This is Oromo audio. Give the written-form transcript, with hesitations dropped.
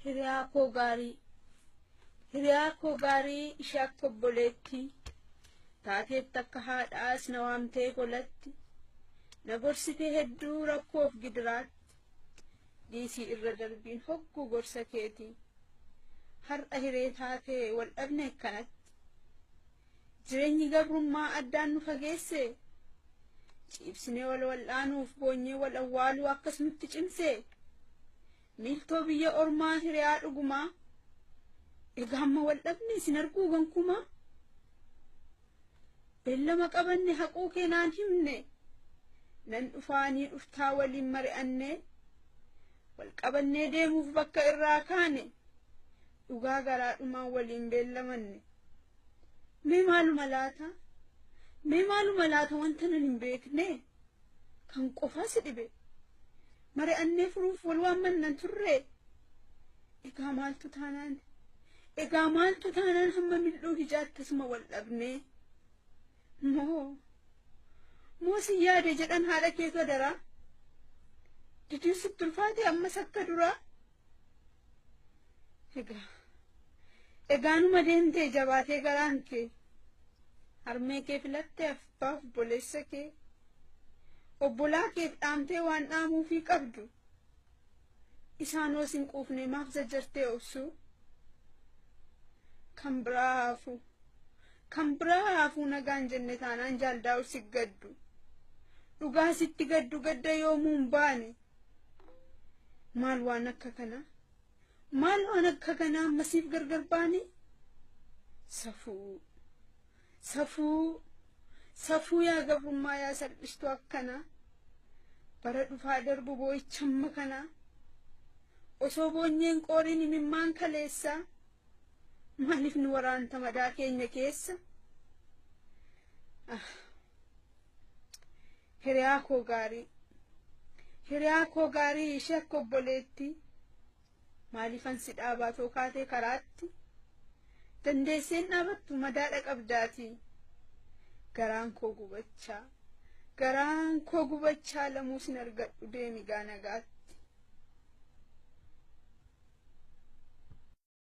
hiriyaa koo gaarii ishee akka obboleetti taateetti akka haadhaas na waamtee golatti na gorsitee hedduu rakkoof gidiraatti dhiisii irra darbiin hogguu gorsa keetii har'a hiree taatee wal dhabne akkanatti jireenyi gabrummaa addaan nu fageesse ciibsinee wal wal'aanuuf boonyee wal awwaaluu akkas nutti cimsee miiltoo biyya ormaa hiriyaa dhugumaa egaa amma wal dhabne isin arguu gonkumaa beellama qabanne haquu keenaan himne nan dhufaanii dhuftaa waliin mari'anne wal qabannee deemuuf bakka irraa kaane dhugaa garaadhumaan waliin beellamanne mee maaluma laata wanta nan hin beekne kan qofaa si dhibe mari'annee furuuf wal waammannan turre egaa maaltu taanaan hamma mil'uu hijaattasuma wal dhabne moo si yaade jedhan haadha keetu daraa didii sitti ulfaate ammas akka duraa egaanuma deemtee jabaatee garaan kee harmee kee filattee afbaaf obboleessa kee obbolaa keef dhaamtee waan dhaamuufii qabdu isaanoo sin quufne maaf jajjartee obsuu kan biraa hafuu nagaan jenne taanaan jaaldaa'u si gaddu dhugaa sitti gaddu gadda yoomuu hin baane maal waan akka kanaa ammasiif gargar baane safuu yaa gabrummaa yaa salphishtuu akkanaa bara dhufaa darbu boo'ichamma kanaa osoo boonyeen qooriin imimmaan kaleessaa maaliif nu waraanta madaa keenya keessa hiriyaa koo gaarii ishee akka obboleetti maaliifan si dhaabatoo kaatee karaatti dandeesseen dhaabattu madaadha qabdaati garaan koo gubachaa lamuu sin argadhu deemi gaa nagaatti